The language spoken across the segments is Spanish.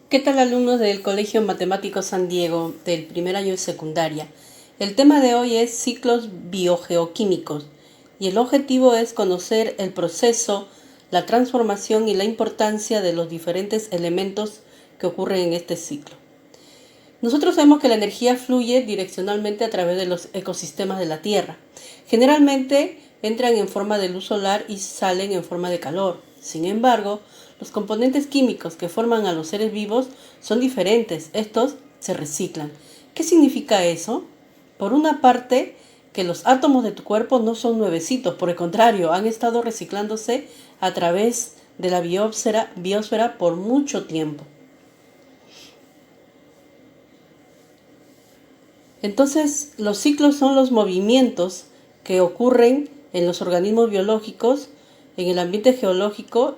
¿Qué tal, alumnos del Colegio Matemático San Diego del primer año de secundaria? El tema de hoy es ciclos biogeoquímicos y el objetivo es conocer el proceso, la transformación y la importancia de los diferentes elementos que ocurren en este ciclo. Nosotros sabemos que la energía fluye direccionalmente a través de los ecosistemas de la Tierra. Generalmente entran en forma de luz solar y salen en forma de calor. Sin embargo, los componentes químicos que forman a los seres vivos son diferentes. Estos se reciclan. ¿Qué significa eso? Por una parte, que los átomos de tu cuerpo no son nuevecitos, por el contrario, han estado reciclándose a través de la biosfera por mucho tiempo. Entonces, los ciclos son los movimientos que ocurren en los organismos biológicos, en el ambiente geológico,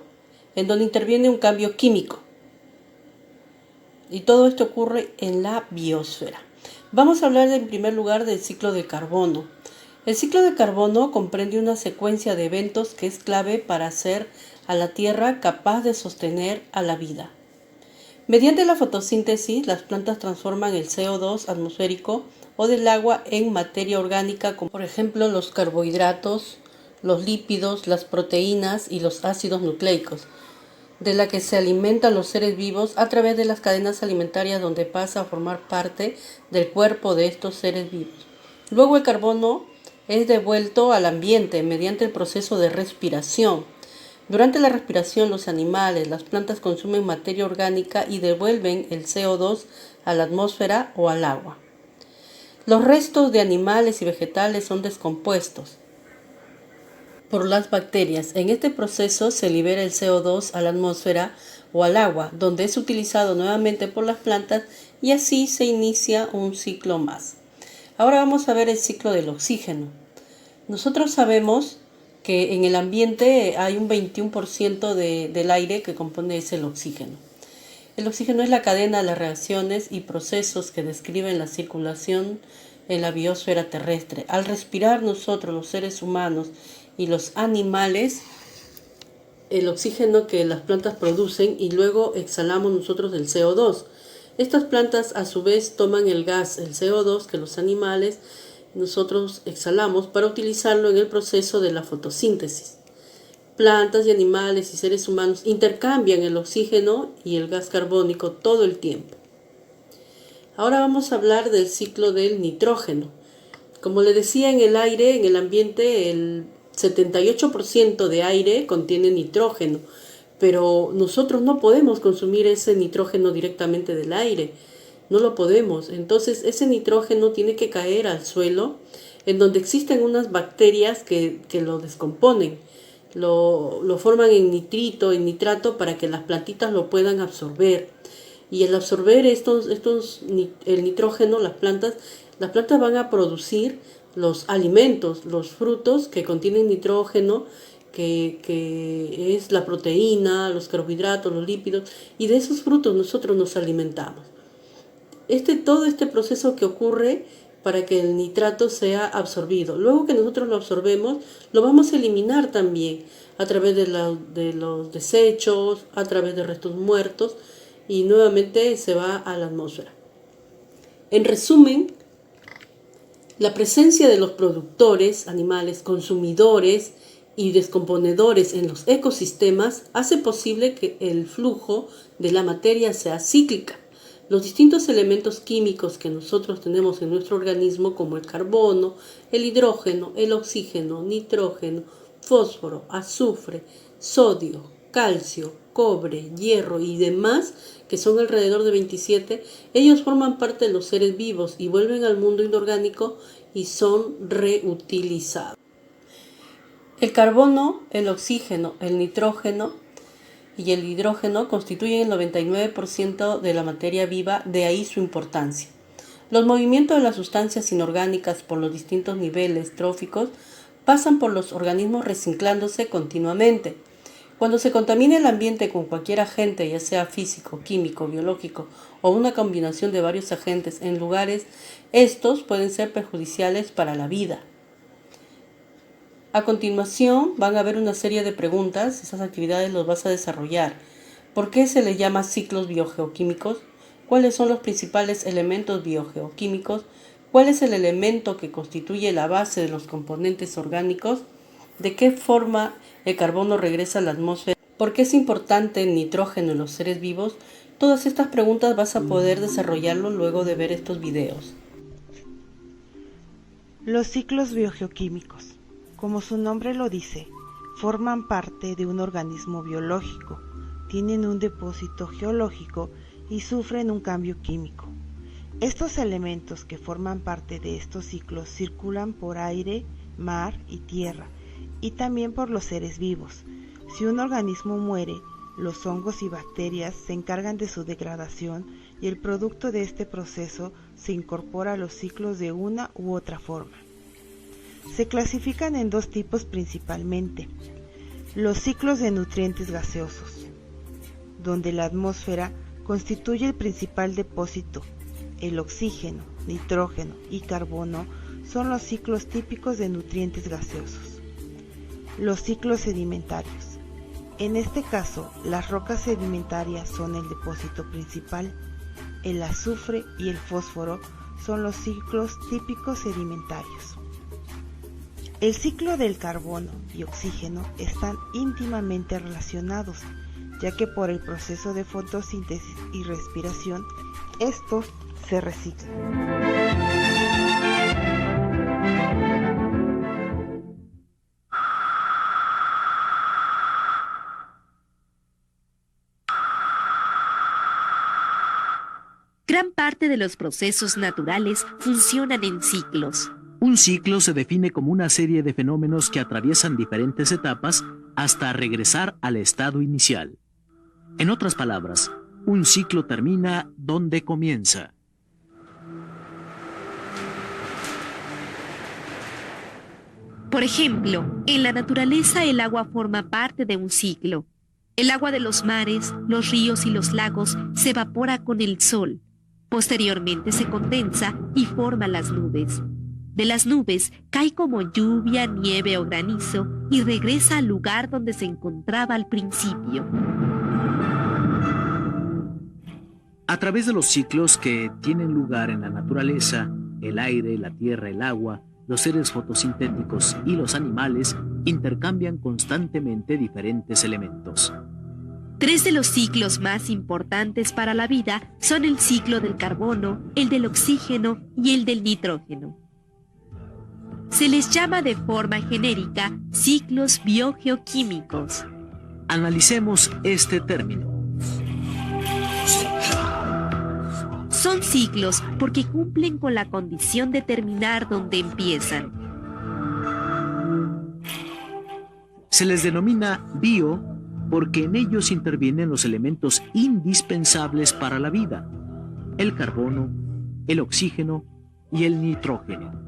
en donde interviene un cambio químico. Y todo esto ocurre en la biosfera. Vamos a hablar en primer lugar del ciclo de carbono. El ciclo de carbono comprende una secuencia de eventos que es clave para hacer a la Tierra capaz de sostener a la vida. Mediante la fotosíntesis, las plantas transforman el CO2 atmosférico o del agua en materia orgánica, como por ejemplo los carbohidratos, los lípidos, las proteínas y los ácidos nucleicos, de la que se alimentan los seres vivos a través de las cadenas alimentarias, donde pasa a formar parte del cuerpo de estos seres vivos. Luego el carbono es devuelto al ambiente mediante el proceso de respiración. Durante la respiración, los animales, las plantas consumen materia orgánica y devuelven el CO2 a la atmósfera o al agua. Los restos de animales y vegetales son descompuestos por las bacterias. En este proceso se libera el CO2 a la atmósfera o al agua, donde es utilizado nuevamente por las plantas y así se inicia un ciclo más. Ahora vamos a ver el ciclo del oxígeno. Nosotros sabemos que en el ambiente hay un 21% del aire que compone el oxígeno. El oxígeno es la cadena de las reacciones y procesos que describen la circulación en la biosfera terrestre. Al respirar nosotros, los seres humanos y los animales, el oxígeno que las plantas producen y luego exhalamos nosotros el CO2. Estas plantas a su vez toman el gas, el CO2, que los animales nosotros exhalamos para utilizarlo en el proceso de la fotosíntesis. Plantas y animales y seres humanos intercambian el oxígeno y el gas carbónico todo el tiempo. Ahora vamos a hablar del ciclo del nitrógeno. Como le decía, en el aire, en el ambiente, el 78% de aire contiene nitrógeno, pero nosotros no podemos consumir ese nitrógeno directamente del aire. No lo podemos. Entonces ese nitrógeno tiene que caer al suelo, en donde existen unas bacterias que lo descomponen. Lo forman en nitrito, en nitrato, para que las plantitas lo puedan absorber. Y al absorber el nitrógeno, las plantas van a producir los alimentos, los frutos que contienen nitrógeno, que es la proteína, los carbohidratos, los lípidos, y de esos frutos nosotros nos alimentamos. Todo este proceso que ocurre para que el nitrato sea absorbido. Luego que nosotros lo absorbemos, lo vamos a eliminar también a través de los desechos, a través de restos muertos, y nuevamente se va a la atmósfera. En resumen, la presencia de los productores, animales, consumidores y descomponedores en los ecosistemas hace posible que el flujo de la materia sea cíclica. Los distintos elementos químicos que nosotros tenemos en nuestro organismo, como el carbono, el hidrógeno, el oxígeno, nitrógeno, fósforo, azufre, sodio, calcio, cobre, hierro y demás, que son alrededor de 27, ellos forman parte de los seres vivos y vuelven al mundo inorgánico y son reutilizados. El carbono, el oxígeno, el nitrógeno y el hidrógeno constituyen el 99% de la materia viva, de ahí su importancia. Los movimientos de las sustancias inorgánicas por los distintos niveles tróficos pasan por los organismos reciclándose continuamente. Cuando se contamina el ambiente con cualquier agente, ya sea físico, químico, biológico o una combinación de varios agentes en lugares, estos pueden ser perjudiciales para la vida. A continuación van a haber una serie de preguntas, esas actividades las vas a desarrollar. ¿Por qué se les llama ciclos biogeoquímicos? ¿Cuáles son los principales elementos biogeoquímicos? ¿Cuál es el elemento que constituye la base de los componentes orgánicos? ¿De qué forma el carbono regresa a la atmósfera? ¿Por qué es importante el nitrógeno en los seres vivos? Todas estas preguntas vas a poder desarrollarlo luego de ver estos videos. Los ciclos biogeoquímicos, como su nombre lo dice, forman parte de un organismo biológico, tienen un depósito geológico y sufren un cambio químico. Estos elementos que forman parte de estos ciclos circulan por aire, mar y tierra, y también por los seres vivos. Si un organismo muere, los hongos y bacterias se encargan de su degradación y el producto de este proceso se incorpora a los ciclos de una u otra forma. Se clasifican en dos tipos principalmente: los ciclos de nutrientes gaseosos, donde la atmósfera constituye el principal depósito. El oxígeno, nitrógeno y carbono son los ciclos típicos de nutrientes gaseosos. Los ciclos sedimentarios. En este caso, las rocas sedimentarias son el depósito principal. El azufre y el fósforo son los ciclos típicos sedimentarios. El ciclo del carbono y oxígeno están íntimamente relacionados, ya que por el proceso de fotosíntesis y respiración, estos se reciclan. Gran parte de los procesos naturales funcionan en ciclos. Un ciclo se define como una serie de fenómenos que atraviesan diferentes etapas hasta regresar al estado inicial. En otras palabras, un ciclo termina donde comienza. Por ejemplo, en la naturaleza el agua forma parte de un ciclo. El agua de los mares, los ríos y los lagos se evapora con el sol. Posteriormente se condensa y forma las nubes. De las nubes cae como lluvia, nieve o granizo y regresa al lugar donde se encontraba al principio. A través de los ciclos que tienen lugar en la naturaleza, el aire, la tierra, el agua, los seres fotosintéticos y los animales intercambian constantemente diferentes elementos. Tres de los ciclos más importantes para la vida son el ciclo del carbono, el del oxígeno y el del nitrógeno. Se les llama de forma genérica ciclos biogeoquímicos. Analicemos este término. Son ciclos porque cumplen con la condición de terminar donde empiezan. Se les denomina bio porque en ellos intervienen los elementos indispensables para la vida: el carbono, el oxígeno y el nitrógeno.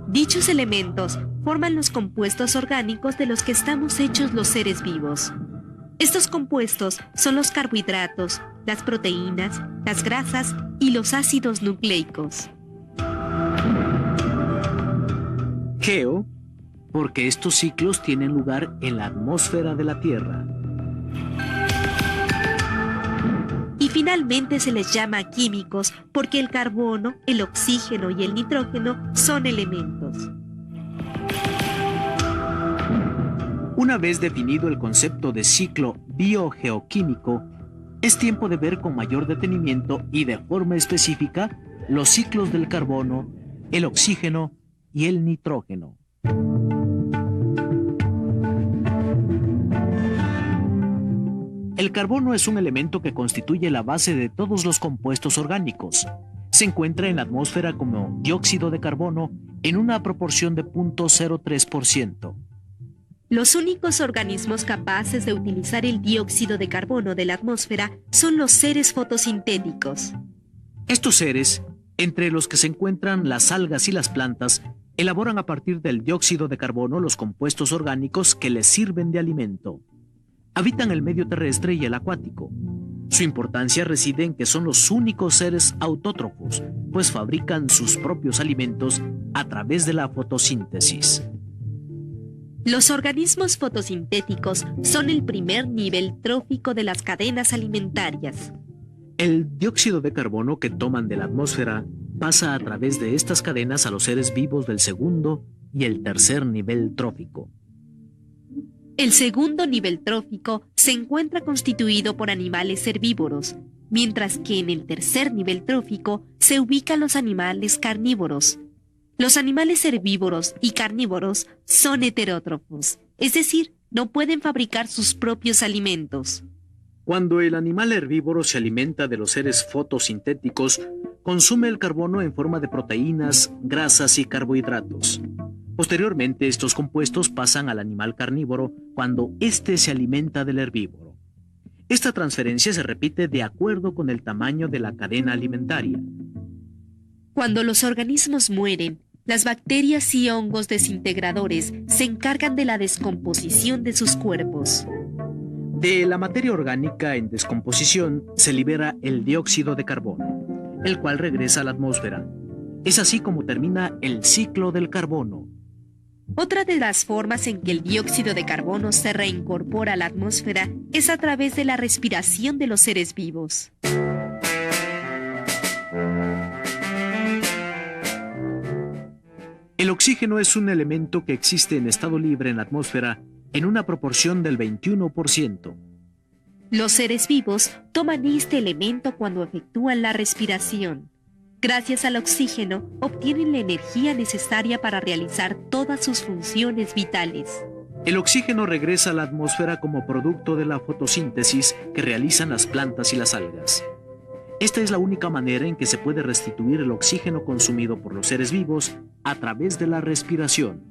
Dichos elementos forman los compuestos orgánicos de los que estamos hechos los seres vivos. Estos compuestos son los carbohidratos, las proteínas, las grasas y los ácidos nucleicos. Geo, porque estos ciclos tienen lugar en la atmósfera de la Tierra. Y finalmente se les llama químicos porque el carbono, el oxígeno y el nitrógeno son elementos. Una vez definido el concepto de ciclo biogeoquímico, es tiempo de ver con mayor detenimiento y de forma específica los ciclos del carbono, el oxígeno y el nitrógeno. El carbono es un elemento que constituye la base de todos los compuestos orgánicos. Se encuentra en la atmósfera como dióxido de carbono en una proporción de 0.03%. Los únicos organismos capaces de utilizar el dióxido de carbono de la atmósfera son los seres fotosintéticos. Estos seres, entre los que se encuentran las algas y las plantas, elaboran a partir del dióxido de carbono los compuestos orgánicos que les sirven de alimento. Habitan el medio terrestre y el acuático. Su importancia reside en que son los únicos seres autótrofos, pues fabrican sus propios alimentos a través de la fotosíntesis. Los organismos fotosintéticos son el primer nivel trófico de las cadenas alimentarias. El dióxido de carbono que toman de la atmósfera pasa a través de estas cadenas a los seres vivos del segundo y el tercer nivel trófico. El segundo nivel trófico se encuentra constituido por animales herbívoros, mientras que en el tercer nivel trófico se ubican los animales carnívoros. Los animales herbívoros y carnívoros son heterótrofos, es decir, no pueden fabricar sus propios alimentos. Cuando el animal herbívoro se alimenta de los seres fotosintéticos, consume el carbono en forma de proteínas, grasas y carbohidratos. Posteriormente, estos compuestos pasan al animal carnívoro cuando éste se alimenta del herbívoro. Esta transferencia se repite de acuerdo con el tamaño de la cadena alimentaria. Cuando los organismos mueren, las bacterias y hongos desintegradores se encargan de la descomposición de sus cuerpos. De la materia orgánica en descomposición se libera el dióxido de carbono, el cual regresa a la atmósfera. Es así como termina el ciclo del carbono. Otra de las formas en que el dióxido de carbono se reincorpora a la atmósfera es a través de la respiración de los seres vivos. El oxígeno es un elemento que existe en estado libre en la atmósfera en una proporción del 21%. Los seres vivos toman este elemento cuando efectúan la respiración. Gracias al oxígeno, obtienen la energía necesaria para realizar todas sus funciones vitales. El oxígeno regresa a la atmósfera como producto de la fotosíntesis que realizan las plantas y las algas. Esta es la única manera en que se puede restituir el oxígeno consumido por los seres vivos a través de la respiración.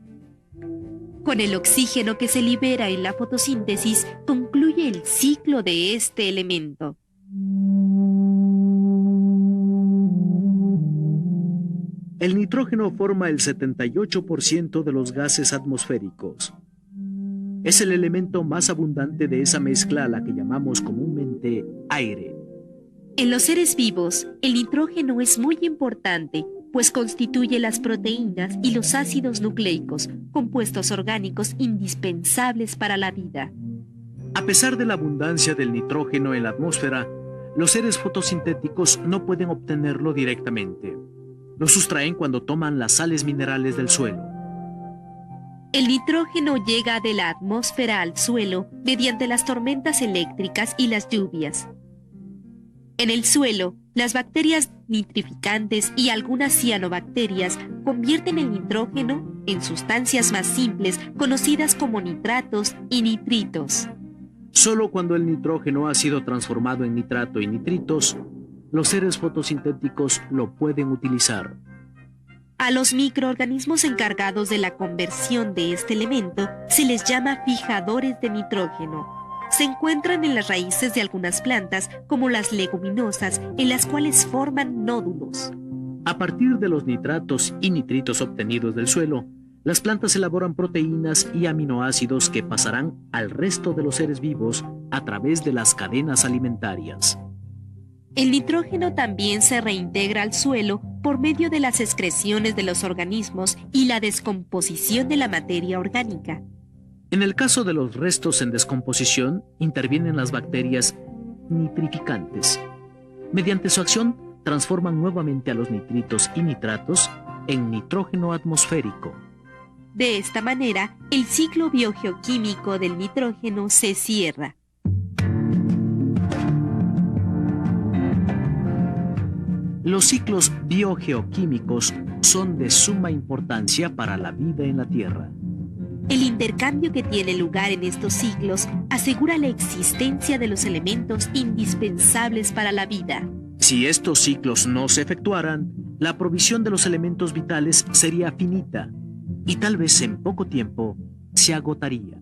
Con el oxígeno que se libera en la fotosíntesis, concluye el ciclo de este elemento. El nitrógeno forma el 78% de los gases atmosféricos. Es el elemento más abundante de esa mezcla a la que llamamos comúnmente aire. En los seres vivos, el nitrógeno es muy importante, pues constituye las proteínas y los ácidos nucleicos, compuestos orgánicos indispensables para la vida. A pesar de la abundancia del nitrógeno en la atmósfera, los seres fotosintéticos no pueden obtenerlo directamente. Lo sustraen cuando toman las sales minerales del suelo. El nitrógeno llega de la atmósfera al suelo mediante las tormentas eléctricas y las lluvias. En el suelo, las bacterias nitrificantes y algunas cianobacterias convierten el nitrógeno en sustancias más simples conocidas como nitratos y nitritos. Solo cuando el nitrógeno ha sido transformado en nitrato y nitritos, los seres fotosintéticos lo pueden utilizar. A los microorganismos encargados de la conversión de este elemento se les llama fijadores de nitrógeno. Se encuentran en las raíces de algunas plantas, como las leguminosas, en las cuales forman nódulos. A partir de los nitratos y nitritos obtenidos del suelo, las plantas elaboran proteínas y aminoácidos que pasarán al resto de los seres vivos a través de las cadenas alimentarias. El nitrógeno también se reintegra al suelo por medio de las excreciones de los organismos y la descomposición de la materia orgánica. En el caso de los restos en descomposición, intervienen las bacterias nitrificantes. Mediante su acción, transforman nuevamente a los nitritos y nitratos en nitrógeno atmosférico. De esta manera, el ciclo biogeoquímico del nitrógeno se cierra. Los ciclos biogeoquímicos son de suma importancia para la vida en la Tierra. El intercambio que tiene lugar en estos ciclos asegura la existencia de los elementos indispensables para la vida. Si estos ciclos no se efectuaran, la provisión de los elementos vitales sería finita y tal vez en poco tiempo se agotaría.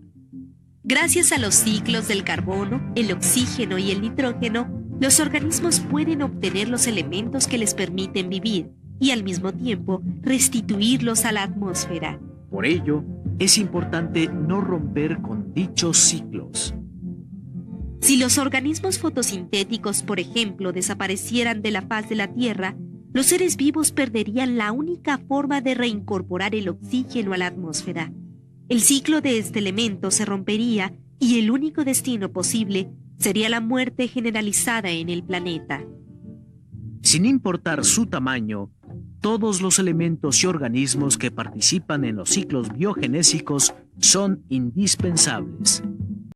Gracias a los ciclos del carbono, el oxígeno y el nitrógeno, los organismos pueden obtener los elementos que les permiten vivir y al mismo tiempo restituirlos a la atmósfera. Por ello, es importante no romper con dichos ciclos. Si los organismos fotosintéticos, por ejemplo, desaparecieran de la faz de la Tierra, los seres vivos perderían la única forma de reincorporar el oxígeno a la atmósfera. el ciclo de este elemento se rompería y el único destino posible sería la muerte generalizada en el planeta. Sin importar su tamaño, todos los elementos y organismos que participan en los ciclos biogenésicos son indispensables.